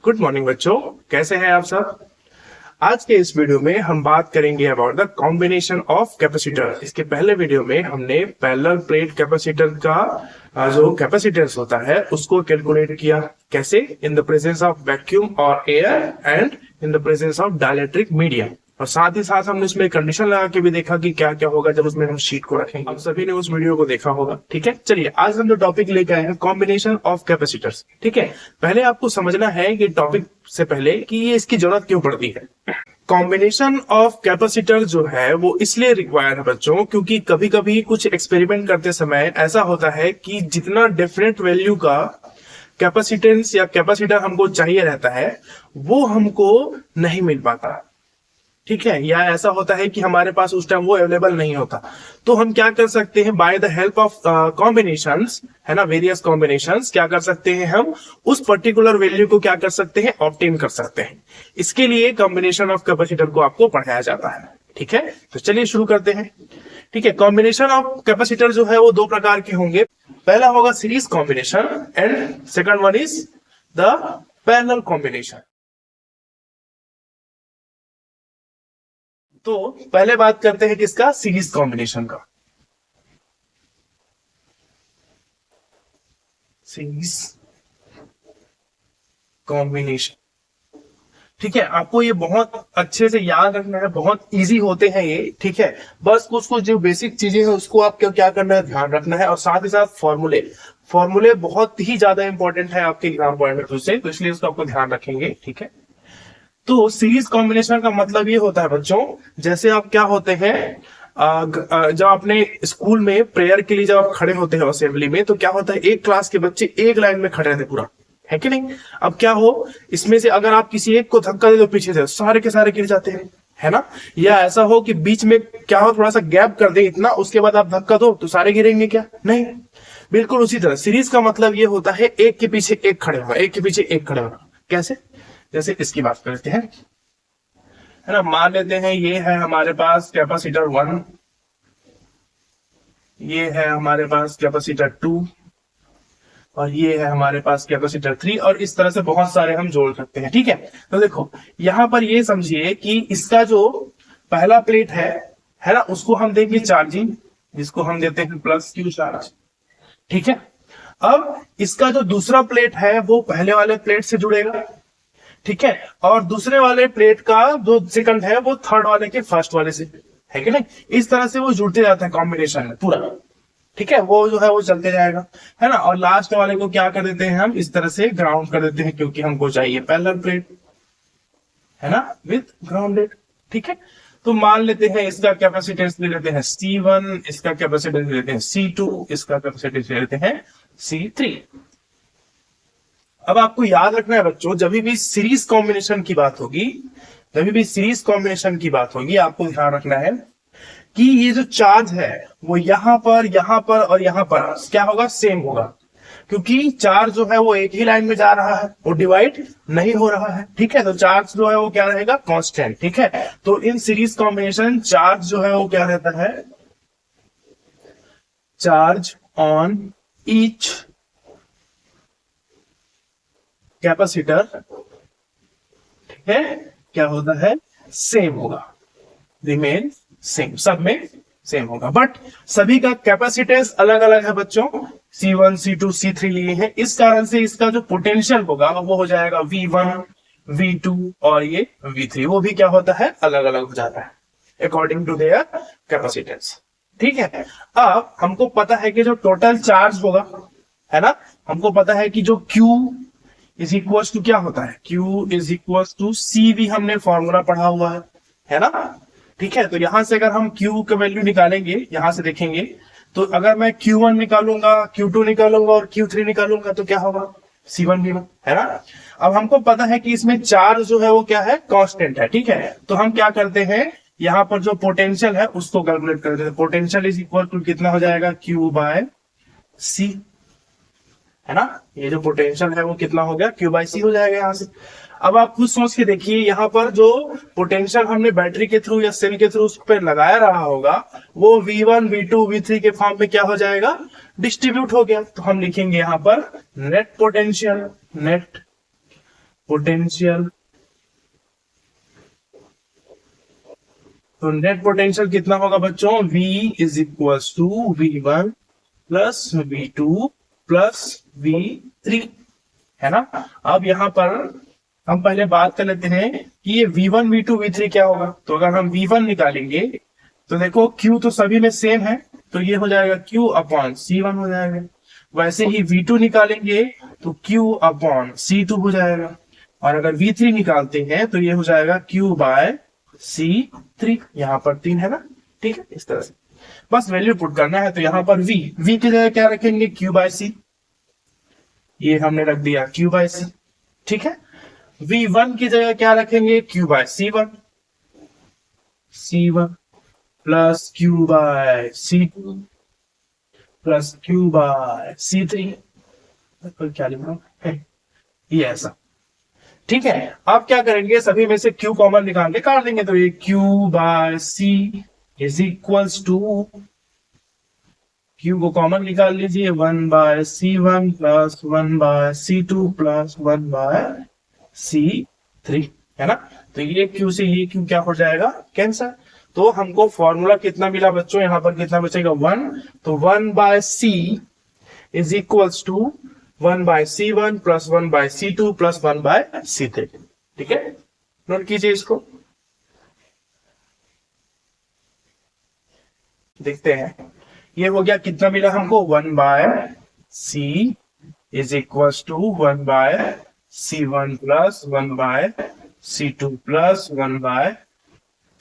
Good morning बच्चों, कैसे हैं आप सब। आज के इस वीडियो में हम बात करेंगे about the combination of capacitor. इसके पहले वीडियो में हमने पैरेलल प्लेट कैपेसिटर का जो कैपेसिटेंस होता है उसको कैलकुलेट किया। कैसे? In the presence of vacuum और air and in the presence of dielectric medium. और साथ ही साथ हमने उसमें कंडीशन लगा के भी देखा कि क्या क्या होगा जब उसमें हम शीट को रखेंगे। आप सभी ने उस वीडियो को देखा होगा। ठीक है, चलिए आज हम जो टॉपिक लेके आए हैं कॉम्बिनेशन ऑफ कैपेसिटर्स। ठीक है, पहले आपको समझना है कि टॉपिक से पहले कि ये इसकी जरूरत क्यों पड़ती है। कॉम्बिनेशन ऑफ कैपेसिटर जो है वो इसलिए रिक्वायर्ड है बच्चों, क्योंकि कभी कभी कुछ एक्सपेरिमेंट करते समय ऐसा होता है कि जितना डिफरेंट वैल्यू का कैपेसिटेंस या कैपेसिटर हमको चाहिए रहता है वो हमको नहीं मिल पाता। ठीक है, या ऐसा होता है कि हमारे पास उस टाइम वो अवेलेबल नहीं होता। तो हम क्या कर सकते हैं, by the help of combinations, है ना, वेरियस कॉम्बिनेशंस, क्या कर सकते हैं हम उस पर्टिकुलर वैल्यू को क्या कर सकते हैं, ऑब्टेन कर सकते हैं। इसके लिए कॉम्बिनेशन ऑफ कैपेसिटर को आपको पढ़ाया जाता है। ठीक है, तो चलिए शुरू करते हैं। ठीक है, कॉम्बिनेशन ऑफ कैपेसिटर जो है वो दो प्रकार के होंगे। पहला होगा series combination and second one is the parallel combination. तो पहले बात करते हैं किसका, सीरीज कॉम्बिनेशन का। सीरीज कॉम्बिनेशन, ठीक है, आपको ये बहुत अच्छे से याद रखना है, बहुत इजी होते हैं ये। ठीक है, बस कुछ कुछ जो बेसिक चीजें हैं उसको आप क्या करना है, ध्यान रखना है। और साथ ही साथ फॉर्मूले बहुत ही ज्यादा इंपॉर्टेंट है आपके एग्जाम पॉइंट ऑफ व्यू से, तो इसलिए उसको आपको ध्यान रखेंगे। ठीक है, तो सीरीज कॉम्बिनेशन का मतलब ये होता है बच्चों, जैसे आप क्या होते हैं, जब अपने स्कूल में प्रेयर के लिए जब आप खड़े होते हैं असेंबली में, तो क्या होता है, एक क्लास के बच्चे एक लाइन में खड़े रहते पूरा, है कि नहीं। अब क्या हो, इसमें से अगर आप किसी एक को धक्का दे दो पीछे से, सारे के सारे गिर जाते हैं, है ना। या ऐसा हो कि बीच में क्या हो, थोड़ा सा गैप कर दे इतना, उसके बाद आप धक्का दो तो सारे गिरेंगे क्या, नहीं। बिल्कुल उसी तरह सीरीज का मतलब ये होता है एक के पीछे एक खड़े होना, एक के पीछे एक खड़े होना। कैसे? जैसे इसकी बात करते हैं, है ना। मान लेते हैं ये है हमारे पास कैपेसिटर 1, ये है हमारे पास कैपेसिटर 2 और ये है हमारे पास कैपेसिटर 3, और इस तरह से बहुत सारे हम जोड़ सकते हैं। ठीक है, तो देखो यहां पर ये समझिए कि इसका जो पहला प्लेट है ना, उसको हम देंगे चार्जिंग, जिसको हम देते हैं प्लस क्यू चार्ज। ठीक है, अब इसका जो दूसरा प्लेट है वो पहले वाले प्लेट से जुड़ेगा। ठीक है, और दूसरे वाले प्लेट का जो सेकंड है वो थर्ड वाले के फर्स्ट वाले से, है कि नहीं। इस तरह से वो जुड़ते जाते हैं कॉम्बिनेशन में पूरा। ठीक है, वो जो है वो चलते जाएगा, है ना। और लास्ट वाले को क्या कर देते हैं हम, इस तरह से ग्राउंड कर देते हैं, क्योंकि हमको चाहिए पैरेलल प्लेट, है ना, विथ ग्राउंडेड। ठीक है, तो मान लेते हैं इसका कैपेसिटेंस ले लेते हैं C1, इसका कैपेसिटेंस ले लेते हैं C2, इसका कैपेसिटेंस ले लेते हैं C3। अब आपको याद रखना है बच्चों, जब भी सीरीज कॉम्बिनेशन की बात होगी, आपको ध्यान रखना है कि ये जो चार्ज है वो यहां पर और यहां पर क्या होगा, सेम होगा, क्योंकि चार्ज जो है वो एक ही लाइन में जा रहा है, वो डिवाइड नहीं हो रहा है। ठीक है, तो चार्ज जो है वो क्या रहेगा, कांस्टेंट। ठीक है, तो इन सीरीज कॉम्बिनेशन चार्ज जो है वो क्या रहता है, चार्ज ऑन ईच कैपेसिटर, ठीक है, क्या होता है, सेम होगा, रिमेन सेम, सब में सेम होगा। बट सभी का कैपेसिटेंस अलग अलग है बच्चों, C1, C2, C3 लिए हैं, इस कारण से इसका जो पोटेंशियल होगा वो हो जाएगा V1, V2 और ये V3, वो भी क्या होता है, अलग अलग हो जाता है अकॉर्डिंग टू देयर कैपेसिटेंस। ठीक है, अब हमको पता है कि जो टोटल चार्ज होगा, है ना, हमको पता है कि जो Q इज इक्वल टू क्या होता है, Q is equal to CV, हमने फॉर्मूला पढ़ा हुआ है ना। ठीक है, तो यहां से अगर हम Q का वैल्यू निकालेंगे, यहां से देखेंगे तो अगर मैं Q1 निकालूंगा, Q2 निकालूंगा और Q3 निकालूंगा तो क्या होगा, C1 भी, है ना। अब हमको पता है कि इसमें चार्ज जो है वो क्या है, कांस्टेंट है। ठीक है, तो हम क्या करते हैं, यहां पर जो पोटेंशियल है उसको कैलकुलेट कर देते हैं। पोटेंशियल इज इक्वल टू कितना हो जाएगा, Q/C, है ना। ये जो पोटेंशियल है वो कितना हो गया, Q/C हो जाएगा यहां से। अब आप खुद सोच के देखिए, यहाँ पर जो पोटेंशियल हमने बैटरी के थ्रू या सेल के थ्रू उस पर लगाया रहा होगा वो V1, V2, V3 के फॉर्म में क्या हो जाएगा, डिस्ट्रीब्यूट हो गया। तो हम लिखेंगे यहाँ पर नेट पोटेंशियल, नेट पोटेंशियल। तो नेट पोटेंशियल कितना होगा बच्चों, V is equal to V1 plus V2 plus V3, है ना। अब यहाँ पर हम पहले बात कर लेते हैं कि ये V1 V2 V3 क्या होगा। तो अगर हम V1 निकालेंगे तो देखो Q तो सभी में सेम है, तो ये हो जाएगा Q अपॉन C1 हो जाएगा। वैसे ही V2 निकालेंगे तो Q अपॉन C2 हो जाएगा, और अगर V3 निकालते हैं तो ये हो जाएगा Q बाय C3। यहाँ पर 3 है ना, ठीक है। इस तरह से बस वैल्यू पुट करना है। तो यहाँ पर V की जगह क्या रखेंगे, Q बाय C, ये हमने रख दिया Q बाय C, ठीक है। V1 की जगह क्या रखेंगे, Q by C1 plus Q by C2 plus Q by C3, क्या लिख रहा है ये ऐसा, ठीक है। आप क्या करेंगे, सभी में से Q कॉमन निकाल के काट देंगे। तो ये Q by C is equals to, Q को कॉमन निकाल लीजिए, 1 by C1 plus 1 by C2 plus 1 by C3, है ना। तो ये Q से ये Q क्या हो जाएगा, कैंसर। तो हमको फॉर्मूला कितना मिला बच्चों, यहाँ पर कितना बचेगा 1। तो 1 by C is equals to 1 by C1 plus 1 by C2 plus 1 by C3, ठीक है। नोट कीजिए इसको, देखते हैं ये हो गया, कितना मिला हमको 1 by C is equals to 1 by C1 plus 1 by C2 plus 1 by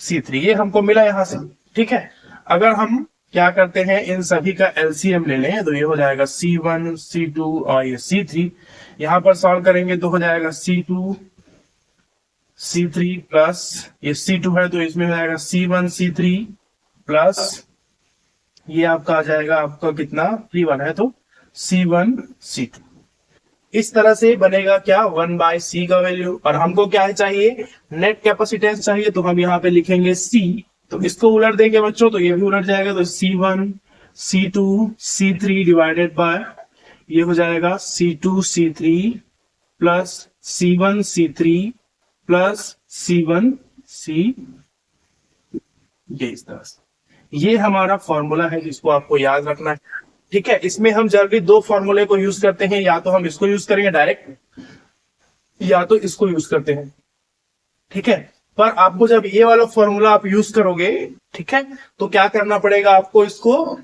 C3, ये हमको मिला यहां से, ठीक है। अगर हम क्या करते हैं, इन सभी का एलसीएम ले लें तो ये हो जाएगा C1 C2 और ये C3। यहां पर सॉल्व करेंगे तो हो जाएगा C2 C3 प्लस ये C2 है तो इसमें हो जाएगा C1 C3 प्लस ये आपका आ जाएगा, आपका कितना 3 है तो C1 C2। इस तरह से बनेगा क्या, 1 बाय C का वैल्यू। और हमको क्या है चाहिए, नेट कैपेसिटेंस चाहिए, तो हम यहाँ पे लिखेंगे C। तो इसको उलट देंगे बच्चों तो ये भी उलट जाएगा, तो C1 C2 C3 divided by ये हो जाएगा C2 C3 plus C1 C3 plus C1 C, ये इस तरह से। ये हमारा फॉर्मूला है जिसको आपको याद रखना है, ठीक है। इसमें हम जनरली दो फॉर्मूले को यूज करते हैं, या तो हम इसको यूज करेंगे डायरेक्ट, या तो इसको यूज करते हैं, ठीक है। पर आपको जब ये वाला फॉर्मूला आप यूज करोगे, ठीक है, तो क्या करना पड़ेगा आपको, इसको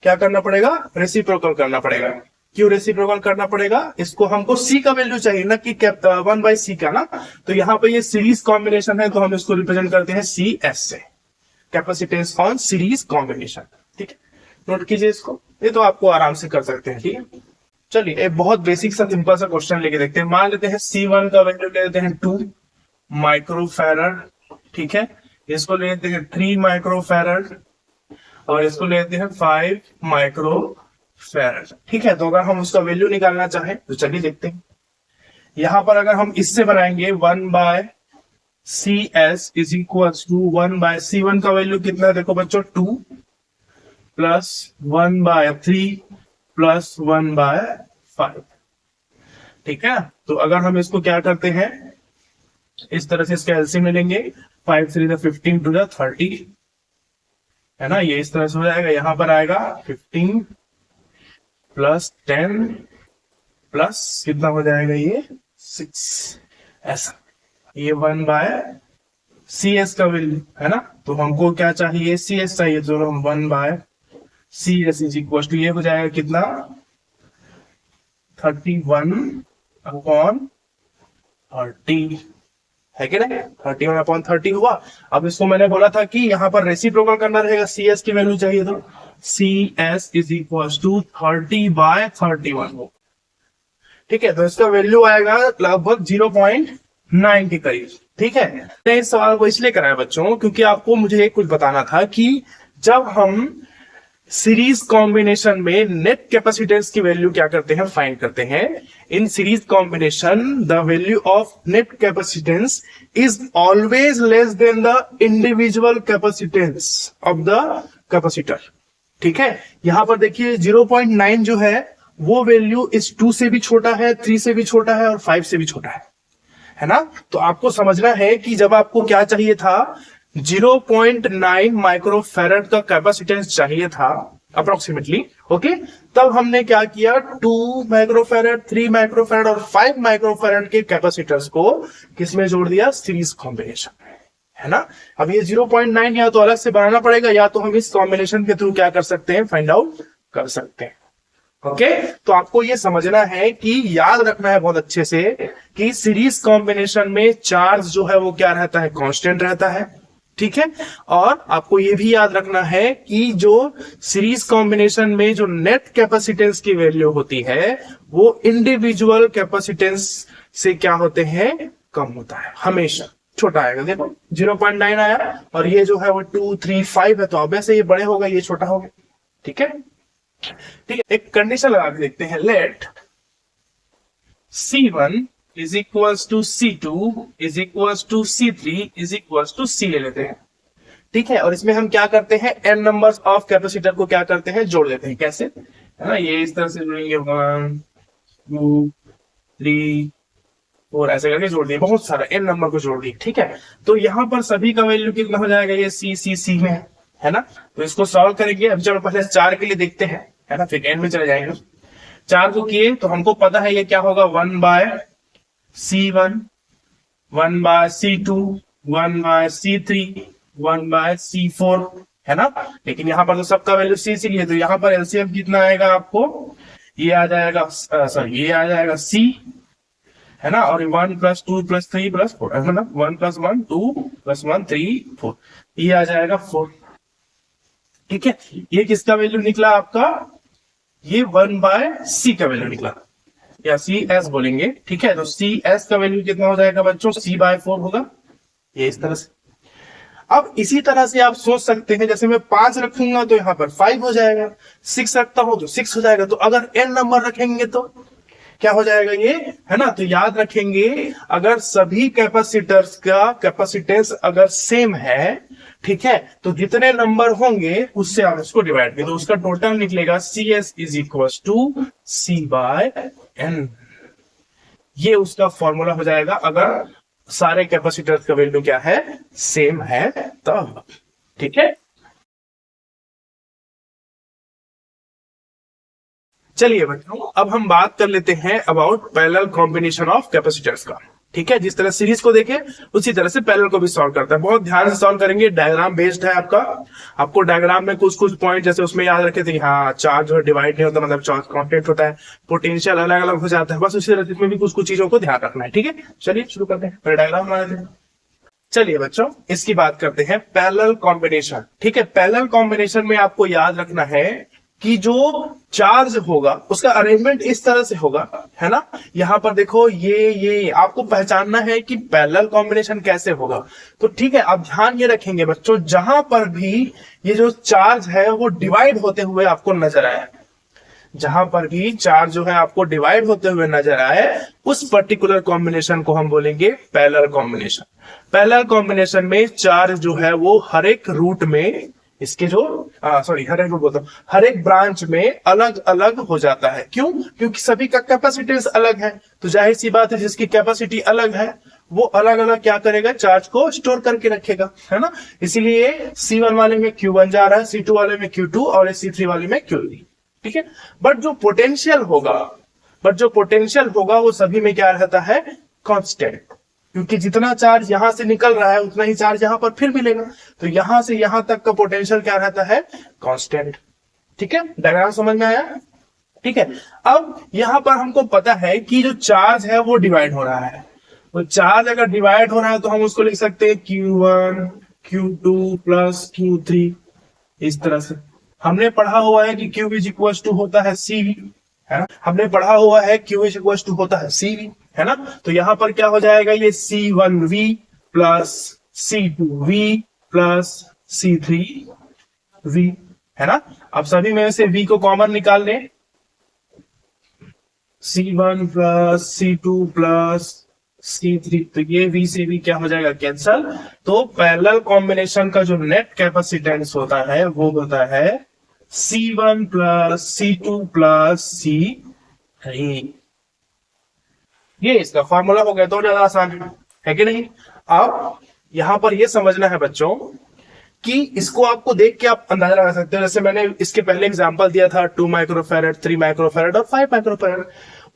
क्या करना पड़ेगा, रेसिप्रोकल करना पड़ेगा। क्यों रेसिप्रोकल करना पड़ेगा, इसको हमको C का वैल्यू चाहिए ना कि 1 बाय C का ना। तो यहाँ पे ये सीरीज कॉम्बिनेशन है, तो हम इसको रिप्रेजेंट करते हैं CS से, कैपेसिटेंस ऑन सीरीज कॉम्बिनेशन, ठीक है। नोट कीजिए इसको, ये तो आपको आराम से कर सकते हैं, ठीक है। चलिए एक बहुत बेसिक सा सिंपल सा क्वेश्चन लेके देखते हैं। मान लेते हैं C1 का वैल्यू ले लेते हैं 2 माइक्रोफैरड, ठीक है। इसको ले लेते हैं 3 माइक्रोफैरड और इसको ले लेते हैं 5 माइक्रोफैरड, ठीक है। तो अगर हम उसका वैल्यू निकालना चाहें तो चलिए देखते हैं। यहां पर अगर हम इससे बनाएंगे 1 by CS is equal to 1 by C1 का वैल्यू कितना है, देखो बच्चों 2 प्लस 1 बाय 3 प्लस 1 बाय 5, ठीक है। तो अगर हम इसको क्या करते हैं, इस तरह से इसका एलसीएम ले लेंगे, 5 3 15 टू 30, है ना। ये इस तरह से हो जाएगा, यहां पर आएगा 15 प्लस 10 प्लस कितना हो जाएगा ये 6, ऐसा। ये 1 बाय CS का वैल्यू है ना। तो हमको क्या चाहिए, CS चाहिए, जो हम 1 by CS is equal to ये हो जाएगा कितना 31 अपॉन 30, है कि नहीं, 31 अपॉन 30 हुआ। अब इसको मैंने बोला था कि यहाँ पर रेसिप्रोकल करना रहेगा, CS की वैल्यू चाहिए, तो CS is equal to 30 by 31 हो, ठीक है। तो इसका वैल्यू आएगा लगभग 0.9 के करीब, ठीक है। मैंने इस सवाल को इसलिए कराया बच्चों क्योंकि आपको मुझे कुछ बताना था कि जब हम सीरीज कॉम्बिनेशन में नेट कैपेसिटेंस की वैल्यू क्या करते हैं, फाइंड करते हैं। In series combination the value of net capacitance is always less than the individual capacitance of the capacitor, ठीक है। यहां पर देखिए 0.9 जो है वो वैल्यू इस 2 से भी छोटा है, 3 से भी छोटा है और 5 से भी छोटा है, है ना। तो आपको समझना है कि जब आपको क्या चाहिए था, 0.9 माइक्रोफैरड का कैपेसिटेंस चाहिए था अप्रोक्सीमेटली, ओके, तब हमने क्या किया, 2 माइक्रोफैरड, 3 माइक्रोफैरड और 5 माइक्रोफैरड के कैपेसिटर्स को किसमें जोड़ दिया, सीरीज कॉम्बिनेशन, है ना। अब ये 0.9 या तो अलग से बनाना पड़ेगा या तो हम इस कॉम्बिनेशन के थ्रू क्या कर सकते हैं, फाइंड आउट कर सकते हैं, ओके। तो आपको ये समझना है कि याद रखना है बहुत अच्छे से कि सीरीज कॉम्बिनेशन में चार्ज जो है वो क्या रहता है, कांस्टेंट रहता है, ठीक है। और आपको ये भी याद रखना है कि जो सीरीज कॉम्बिनेशन में जो नेट कैपेसिटेंस की वैल्यू होती है वो इंडिविजुअल कैपेसिटेंस से क्या होते हैं, कम होता है, हमेशा छोटा आएगा। देखो 0.9 आया और ये जो है वो 2, 3, 5 है, तो अब ऐसे ये बड़े होगा, ये छोटा होगा, ठीक है। ठीक है, एक कंडीशन लगा के देखते हैं, let C1 is equals to C2 is equals to C3 is equals to C ले लेते हैं, ठीक है। और इसमें हम क्या करते हैं, n नंबर्स ऑफ कैपेसिटर को क्या करते हैं, जोड़ देते हैं, कैसे, है ना, ये इस तरह से जोड़ेंगे, 1, 2, 3, 4 ऐसे करके जोड़ दिए, बहुत सारा n नंबर को जोड़ दिए, ठीक है। तो यहां पर सभी का वैल्यू कितना हो जाएगा, ये C में है ना। तो इसको सॉल्व करेंगे। अब चलो पहले 4 के लिए देखते हैं, है ना, फिर n में चले जाएंगे। 4 को किए तो हमको पता है ये क्या होगा, 1/C1, 1/C2, 1/C3, 1/C4, है ना। लेकिन यहाँ पर तो सबका वैल्यू C लिए, तो यहाँ पर एलसीएम कितना आएगा आपको, ये आ जाएगा, सॉरी ये आ जाएगा C, है ना। और 1 + 2 + 3 + 4, मतलब 1 + 1 2 + 1 3 4, ये आ जाएगा 4, ठीक है। ये किसका वैल्यू निकला आपका, ये 1/C का वैल्यू निकला, या CS बोलेंगे, ठीक है। तो CS का वैल्यू कितना हो जाएगा बच्चों, C/4 होगा, ये इस तरह से। अब इसी तरह से आप सोच सकते हैं, जैसे मैं 5 रखूंगा तो यहाँ पर 5 हो जाएगा, 6 रखता हूं तो 6 हो जाएगा। तो अगर n नंबर रखेंगे तो क्या हो जाएगा ये, है ना। तो याद रखेंगे, अगर सभी कैपेसिटर्स का कैपेसिटेंस अगर सेम है, ठीक है, तो जितने नंबर होंगे उससे आप उसको डिवाइड करें, तो उसका टोटल निकलेगा CS is equal to C/n। ये उसका फॉर्मूला हो जाएगा अगर सारे कैपेसिटर्स का वैल्यू क्या है, सेम है तब, ठीक है। चलिए बच्चों, अब हम बात कर लेते हैं about parallel combination of capacitors का, ठीक है। जिस तरह सीरीज को देखे उसी तरह से पैरेलल को भी सॉल्व करता है, बहुत ध्यान से सॉल्व करेंगे, डायग्राम बेस्ड है आपका। आपको डायग्राम में कुछ कुछ पॉइंट जैसे उसमें याद रखे थे, हाँ चार्ज जो डिवाइड नहीं होता, मतलब चार्ज कांस्टेंट होता है, पोटेंशियल अलग अलग हो जाता है, बस उसी तरह इसमें भी कुछ कुछ चीजों को ध्यान रखना है, ठीक है। चलिए शुरू करते हैं, पहले डायग्राम बना लेते हैं। चलिए बच्चों, इसकी बात करते हैं, पैरेलल कॉम्बिनेशन, ठीक है। पैरेलल कॉम्बिनेशन में आपको याद रखना है कि जो चार्ज होगा उसका अरेंजमेंट इस तरह से होगा, है ना। यहां पर देखो ये आपको पहचानना है कि पैरेलल कॉम्बिनेशन कैसे होगा। तो ठीक है, आप ध्यान ये रखेंगे बच्चों, जहां पर भी ये जो चार्ज है वो डिवाइड होते हुए आपको नजर आए, जहां पर भी चार्ज जो है आपको डिवाइड होते हुए नजर आए, उस पर्टिकुलर कॉम्बिनेशन को हम बोलेंगे पैरेलल कॉम्बिनेशन। पैरेलल कॉम्बिनेशन में चार्ज जो है वो हर एक रूट में, इसके जो हर एक ब्रांच में अलग अलग हो जाता है। क्यों? क्योंकि सभी का कैपेसिटेंस अलग है, तो जाहिर सी बात है जिसकी कैपेसिटी अलग है वो अलग अलग क्या करेगा, चार्ज को स्टोर करके रखेगा, है ना। इसीलिए C1 वाले में Q1 जा रहा है, C2 वाले में Q2 और C3 वाले में Q3, ठीक है। बट जो पोटेंशियल होगा वो सभी में क्या रहता है, कांस्टेंट, क्योंकि जितना चार्ज यहां से निकल रहा है उतना ही चार्ज यहां पर फिर मिलेगा, तो यहां से यहां तक का पोटेंशियल क्या रहता है, कांस्टेंट, ठीक है। डायग्राम समझ में आया, ठीक है। अब यहां पर हमको पता है कि जो चार्ज है वो डिवाइड हो रहा है, तो चार्ज अगर डिवाइड हो रहा है तो हम उसको लिख सकते हैं Q1 Q2 + Q3, इस तरह से। हमने पढ़ा हुआ है कि Q इज इक्वल टू होता है CV, है ना। हमने पढ़ा हुआ है Q इज इक्वल टू होता है CV, है ना। तो यहां पर क्या हो जाएगा, ये C1V + C2V + C3V, है ना। अब सभी में से V को कॉमन निकाल लें, C1 + C2 + C3, तो ये V से V क्या हो जाएगा, कैंसल। तो पैरेलल कॉम्बिनेशन का जो नेट कैपेसिटेंस होता है वो होता है C1 + C2 + C3, ये इसका फॉर्मूला हो गया, तो ज्यादा आसान है कि नहीं। अब यहां पर ये समझना है बच्चों कि इसको आपको देख के आप अंदाजा लगा सकते हो। जैसे मैंने इसके पहले एग्जांपल दिया था 2 माइक्रोफैरड, 3 माइक्रोफैरड और 5 माइक्रोफैरड।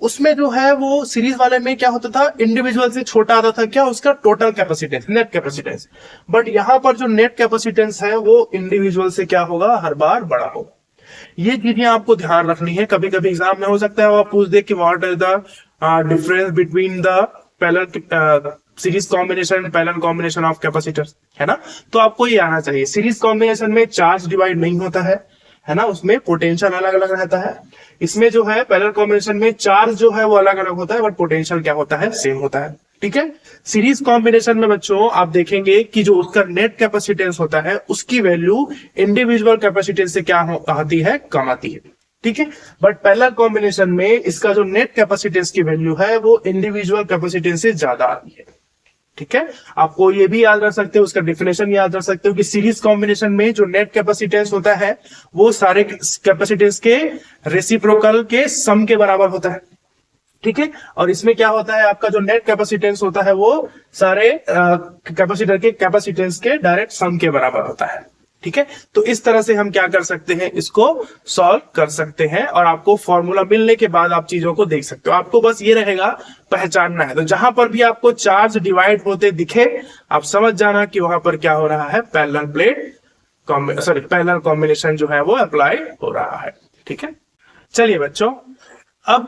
उसमें जो है वो सीरीज वाले में क्या होता था, इंडिविजुअल से छोटा आता था क्या, उसका total capacitance, net capacitance. But यहां पर जो नेट कैपेसिटेंस है वो इंडिविजुअल से क्या होगा, हर बार बड़ा होगा। ये चीजें आपको ध्यान रखनी है। कभी कभी एग्जाम में हो सकता है वो आप पूछ दे कि what is the difference between the parallel series combination, parallel combination of capacitors, है ना। तो आपको ये आना चाहिए, सीरीज कॉम्बिनेशन में चार्ज डिवाइड नहीं होता है ना, उसमें पोटेंशियल अलग अलग रहता है। इसमें जो है पैरेलल कॉम्बिनेशन में चार्ज जो है वो अलग अलग होता है, बट पोटेंशियल क्या होता है, सेम होता है। ठीक है। सीरीज कॉम्बिनेशन में बच्चों आप देखेंगे कि जो उसका नेट कैपेसिटेंस होता है उसकी वैल्यू इंडिविजुअल कैपेसिटेंस से क्या आती है, कम आती है। ठीक है। बट पैरेलल कॉम्बिनेशन में इसका जो नेट कैपेसिटेंस की वैल्यू है वो इंडिविजुअल कैपेसिटेंस से ज्यादा आती है। ठीक है। आपको ये भी याद रख सकते हो, उसका डेफिनेशन याद रख सकते हो कि सीरीज कॉम्बिनेशन में जो नेट कैपेसिटेंस होता है वो सारे कैपेसिटेंस के रेसिप्रोकल के सम के बराबर होता है। ठीक है। और इसमें क्या होता है, आपका जो नेट कैपेसिटेंस होता है वो सारे कैपेसिटर के कैपेसिटेंस के डायरेक्ट सम के बराबर होता है। ठीक है। तो इस तरह से हम क्या कर सकते हैं, इसको सॉल्व कर सकते हैं। और आपको फॉर्मूला मिलने के बाद आप चीजों को देख सकते हो। आपको बस ये रहेगा पहचानना है। तो जहां पर भी आपको चार्ज डिवाइड होते दिखे आप समझ जाना कि वहां पर क्या हो रहा है, पैरेलल प्लेट पैरेलल कॉम्बिनेशन जो है वो अप्लाई हो रहा है। ठीक है। चलिए बच्चों, अब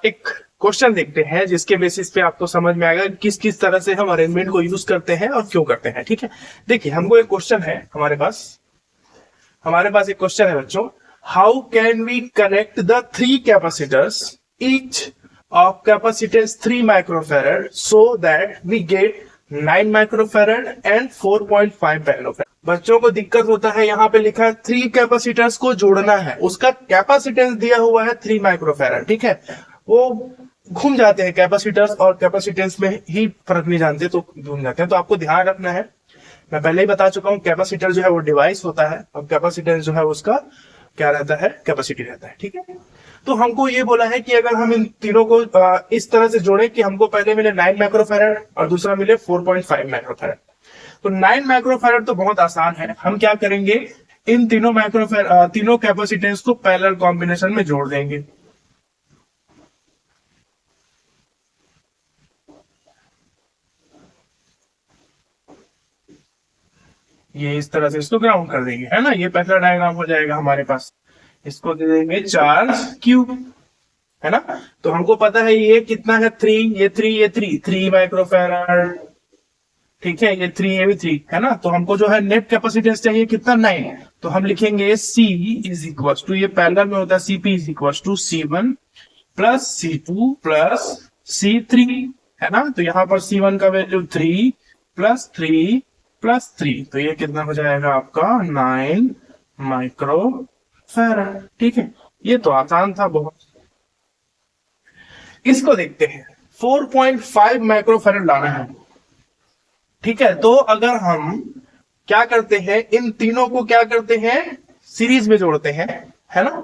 एक क्वेश्चन देखते हैं जिसके बेसिस पे आपको समझ में आएगा किस किस तरह से हम अरेंजमेंट को यूज करते हैं और क्यों करते हैं। ठीक है। देखिए, हमको एक क्वेश्चन है, हमारे पास एक क्वेश्चन है बच्चों, how can we connect the 3 capacitors each of capacitance 3 microfarad so that we get 9 microfarad and 4.5 parallel. बच्चों को दिक्कत होता है, यहाँ पे लिखा है 3 कैपेसिटर्स को जोड़ना है, उसका कैपेसिटेंस दिया हुआ है 3 माइक्रोफैरड। ठीक है। वो घूम जाते हैं, कैपेसिटर्स और कैपेसिटेंस में ही फर्क नहीं जानते तो घूम जाते हैं। तो आपको ध्यान रखना है, मैं पहले ही बता चुका हूं, कैपेसिटर जो है वो डिवाइस होता है और कैपेसिटेंस जो है उसका क्या रहता है, कैपेसिटी रहता है। ठीक है। तो हमको ये बोला है कि अगर हम इन तीनों को इस तरह से जोड़े कि हमको पहले मिले 9 माइक्रोफैरड और दूसरा मिले 4.5 माइक्रोफैरड। तो 9 माइक्रोफैरड तो बहुत आसान है। हम क्या करेंगे, इन तीनों कैपेसिटेंस को पैरेलल कॉम्बिनेशन में जोड़ देंगे। ये इस तरह से इसको ग्राउंड कर देंगे, है ना। ये पहला डायग्राम हो जाएगा हमारे पास। इसको दे देंगे चार्ज क्यू, है ना। तो हमको पता है ये कितना है, 3, ये 3, ये 3 माइक्रोफैरड। ठीक है। ये 3, ये भी 3, है ना। तो हमको जो है नेट कैपेसिटेंस चाहिए कितना, 9। तो हम लिखेंगे C इज इक्वल टू, ये पैरेलल में होता है, CP is equal to C1 plus C2 plus C3, है ना। तो यहाँ पर C1 का वैल्यू 3 प्लस 3 प्लस 3, तो ये कितना हो जाएगा आपका 9 माइक्रोफैरड। ठीक है। ये तो आसान था बहुत। इसको देखते हैं, 4.5 माइक्रोफैरड लाना है। ठीक है। तो अगर हम क्या करते हैं, इन तीनों को क्या करते हैं, सीरीज में जोड़ते हैं, है ना।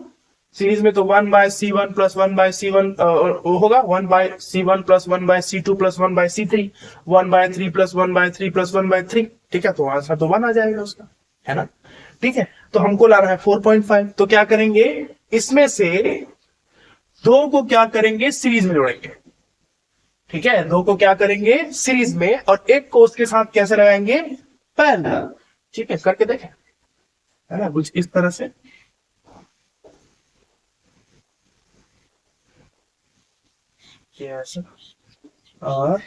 सीरीज में तो 1/C1 प्लस 1/C1 होगा, 1/C1 plus 1/C2 plus 1/C3, 1/3 plus 1/3 plus 1/3। ठीक है। तो आंसर तो 1 आ जाएगा उसका, है ना। ठीक है। तो हमको लाना है 4.5। तो क्या करेंगे, इसमें से 2 को क्या करेंगे, सीरीज में जोड़ेंगे। ठीक है। 2 को क्या करेंगे, सीरीज में, और 1 को उसके साथ कैसे लगाएंगे, पैरेलल। ठीक है। करके देखें, है ना, कुछ इस तरह से। और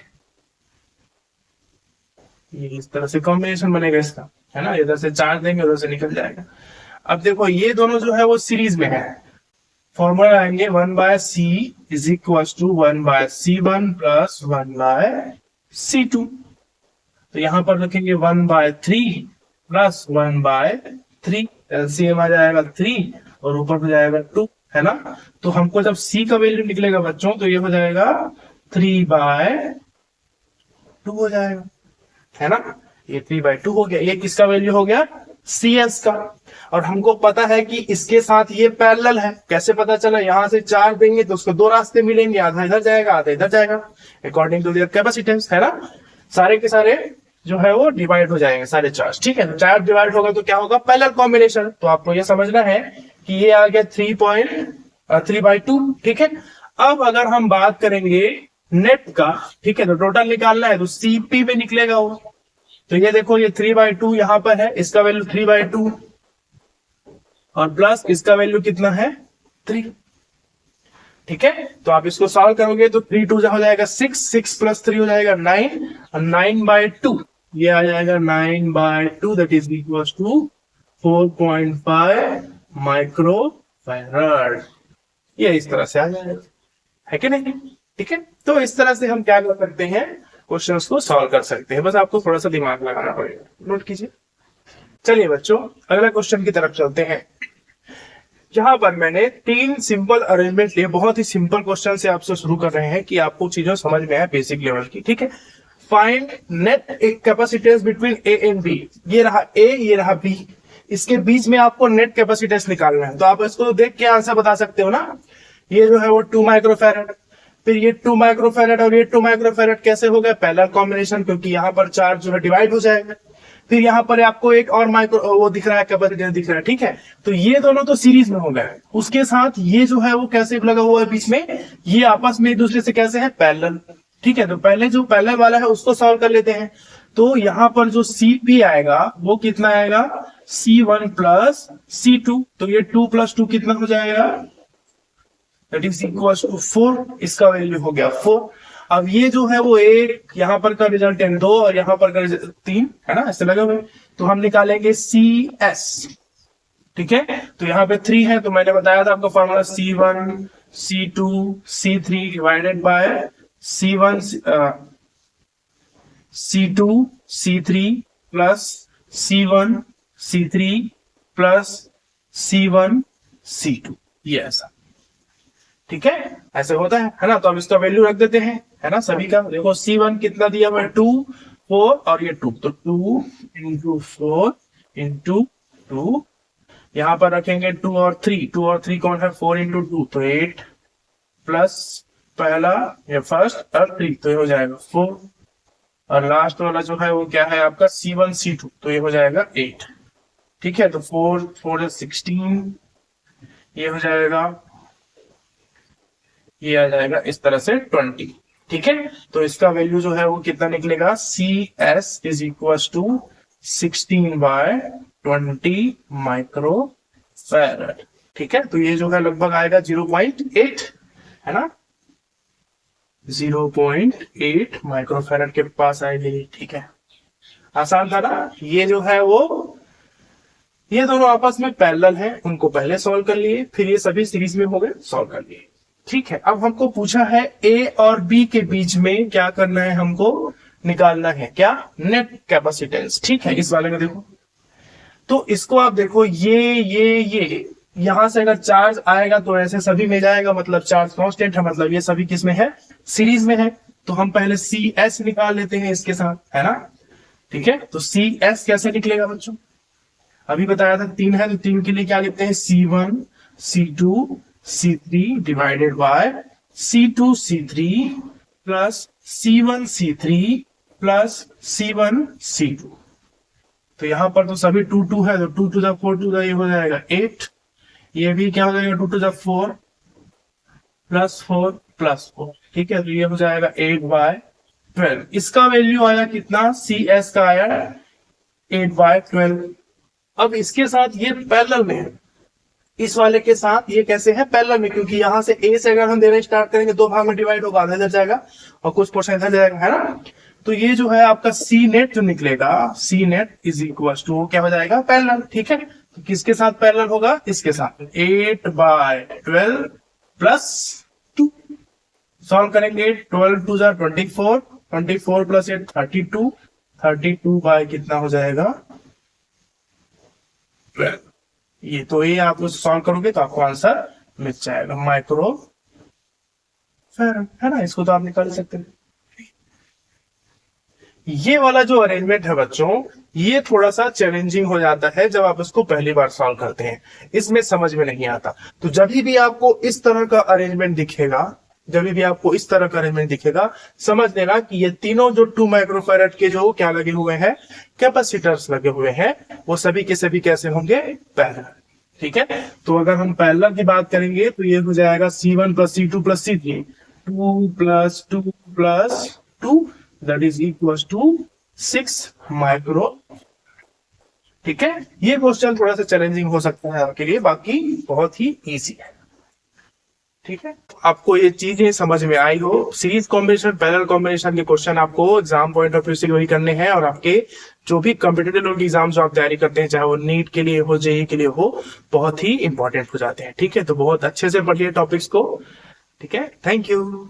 ये इस तरह से कॉम्बिनेशन बनेगा इसका, है ना। इधर से चार्ज देंगे, उधर से निकल जाएगा। अब देखो, ये दोनों जो है वो सीरीज में है। फॉर्मूला आएंगे 1/C is equal to 1/C1 plus 1/C2। तो यहां पर रखेंगे 1/3 प्लस 1/3, एलसीएम आ जाएगा 3 और ऊपर हो जाएगा 2, है ना। तो हमको जब C का वैल्यू निकलेगा बच्चों, तो ये हो जाएगा 3/2 हो जाएगा, है ना। ये 3/2 हो गया। ये किसका वैल्यू हो गया, CS का, और हमको पता है कि इसके साथ ये पैरेलल है। कैसे पता चला? यहां से चार्ज देंगे तो उसको दो रास्ते मिलेंगे, आधा इधर जाएगा आधा इधर जाएगा, अकॉर्डिंग टू देयर कैपेसिटेंस, है ना। सारे के सारे जो है वो डिवाइड हो जाएंगे सारे चार्ज, ठीक है। तो चार्ज डिवाइड होगा तो क्या होगा? Parallel combination. तो आपको ये समझना है कि ये आ गया 3.3/2, ठीक है। अब अगर हम बात करेंगे नेट का, ठीक है, तो टोटल निकालना है तो CP में निकलेगा वो। तो ये देखो, ये 3/2 यहां पर है, इसका वैल्यू 3/2 और प्लस इसका वैल्यू कितना है? 3, ठीक है। तो आप इसको सॉल्व करोगे तो 3 2 हो जाएगा 6, 6 प्लस 3 हो जाएगा 9, और 9/2 ये आ जाएगा 9/2, that is equal to 4.5 microfarad. ये इस तरह से आ जाएगा, है कि नहीं? ठीक है। तो इस तरह से हम क्या कर सकते हैं? क्वेश्चंस को सॉल्व कर सकते हैं। बस आपको थोड़ा सा दिमाग लगाना पड़ेगा, नोट कीजिए। चलिए बच्चों, अगला क्वेश्चन की तरफ चलते हैं। यहां पर मैंने 3 सिंपल अरेंजमेंट लिए, बहुत ही सिंपल क्वेश्चन से आपसे शुरू कर रहे हैं कि आपको चीजें समझ में आए बेसिक लेवल की, ठीक है। Find net capacitance between A and B. ये रहा ए, ये रहा बी, इसके बीच में आपको नेट कैपेसिटेंस निकालना है। तो आप इसको देख के आंसर बता सकते हो ना। ये जो है वो 2 माइक्रोफैराड, फिर ये 2 माइक्रोफैराड और ये 2 माइक्रोफैराड कैसे हो गया? पैरेलल कॉम्बिनेशन, क्योंकि यहाँ पर चार्ज जो है डिवाइड हो जाएगा। फिर यहाँ पर आपको एक और माइक्रो वो दिख रहा है, कैपेसिटेंस दिख रहा है, ठीक है। तो ये दोनों तो सीरीज में हो गए, उसके साथ ये जो है वो कैसे लगा हुआ है बीच में? ये आपस में एक दूसरे से कैसे है? पैरेलल, ठीक है। तो पहले जो पैरेलल वाला है उसको सॉल्व कर लेते हैं। तो यहाँ पर जो CP आएगा वो कितना आएगा? C1 plus C2। तो ये 2 + 2 कितना हो जाएगा? That is equal to 4। इसका वैल्यू हो गया 4। अब ये जो है वो एक, यहाँ पर का रिजल्टेंट 2 और यहाँ पर का 3 है ना, ऐसे लगे हुए। तो हम निकालेंगे CS, ठीक है। तो यहाँ पे 3 है, तो मैंने बताया था आपको formula C1 C2 C3 divided by C1 C2 C3 plus C1 C3 plus C1 C2, ये ऐसा, ठीक है। ऐसे होता है ना। तो अब इसका वैल्यू रख देते हैं, है ना, सभी का। देखो C1 कितना दिया हुआ है? 2 4 और ये 2, तो 2 × 4 × 2, यहां पर रखेंगे 2 और 3। 2 और 3 कौन है? 4 × 2, तो 8 प्लस पहला ये फर्स्ट और 3, तो ये हो जाएगा 4, और लास्ट वाला जो है वो क्या है आपका? C1 C2, तो ये हो जाएगा 8, ठीक है। तो 4 4 16, ये हो जाएगा, ये आ जाएगा इस तरह से 20, ठीक है। तो इसका वैल्यू जो है वो कितना निकलेगा? CS is equal to 16/20 microfarad, ठीक है। तो ये जो है लगभग आएगा 0.8, है ना, 0.8 माइक्रोफैराड के पास आएगी, ठीक है। आसान था ना। ये जो है वो, ये दोनों आपस में पैरेलल हैं, उनको पहले सॉल्व कर लिए, फिर ये सभी सीरीज में हो गए, सॉल्व कर लिए, ठीक है। अब हमको पूछा है A और B के बीच में क्या करना है? हमको निकालना है क्या? नेट कैपेसिटेंस, ठीक है। इस वाले में देखो, तो इसको आप देखो, ये यहां से अगर चार्ज आएगा तो ऐसे सभी में जाएगा, मतलब चार्ज कांस्टेंट है, मतलब ये सभी किस में है? सीरीज में है। तो हम पहले CS निकाल लेते हैं इसके साथ, है ना, ठीक है। तो CS कैसे निकलेगा बच्चों? अभी बताया था 3 है, तो 3 के लिए क्या लिखते हैं? C1 C2 C3 divided by C2 C3 plus C1 C3 plus C1 C2। तो यहां पर तो सभी 2 2 है, तो 2 to the 4 to the ये हो जाएगा 8। ये भी क्या हो जाएगा? 2 to the 4 प्लस 4 प्लस 4, ठीक है। तो ये हो जाएगा 8/12। इसका वैल्यू आया कितना? CS का आया 8/12। अब इसके साथ ये पैरेलल में है, इस वाले के साथ ये कैसे है? पैरेलल में, क्योंकि यहां से A से अगर हम देना स्टार्ट करेंगे 2 भाग में डिवाइड होगा, आधा इधर जाएगा और कुछ पोर्शन इधर जाएगा, है ना। तो ये जो है आपका C नेट जो निकलेगा, C net is equal to क्या हो जाएगा? पैरेलल, ठीक है। तो किसके साथ पैरेलल होगा? इसके साथ 8/12 प्लस 2। सॉल्व करेंगे, 12 2 जा 24, 24 प्लस 8 32, 32 बाय कितना हो जाएगा? 12। ये तो ये आप सॉल्व करोगे तो आपको आंसर मिल जाएगा माइक्रो फैराड, है ना। इसको तो आप निकाल सकते हैं। ये वाला जो अरेंजमेंट है बच्चों, ये थोड़ा सा चैलेंजिंग हो जाता है जब आप इसको पहली बार सॉल्व करते हैं, इसमें समझ में नहीं आता। तो जब भी आपको इस तरह का अरेंजमेंट दिखेगा, समझ लेना कि ये तीनों जो 2 माइक्रोफैराड के जो क्या लगे हुए हैं, कैपेसिटर्स लगे हुए हैं, वो सभी के सभी कैसे होंगे, पैरेलल। ठीक है, तो अगर हम पैरेलल की बात करेंगे तो ये हो जाएगा C1 plus C2 plus C3, 2 plus 2 plus 2 that is equal to 6 micro. ठीक है, ये क्वेश्चन थोड़ा सा चैलेंजिंग हो सकता है आपके लिए, बाकी बहुत ही इजी है। ठीक है, आपको ये चीजें समझ में आई हो। सीरीज कॉम्बिनेशन, पैरेलल कॉम्बिनेशन के क्वेश्चन आपको एग्जाम पॉइंट ऑफ व्यू से वही करने हैं, और आपके जो भी कॉम्पिटिटिव एग्जाम जो आप तैयारी करते हैं, चाहे वो नीट के लिए हो, जेईई के लिए हो, बहुत ही इंपॉर्टेंट हो जाते हैं। ठीक है, तो बहुत अच्छे से पढ़िए टॉपिक्स को। ठीक है, थैंक यू।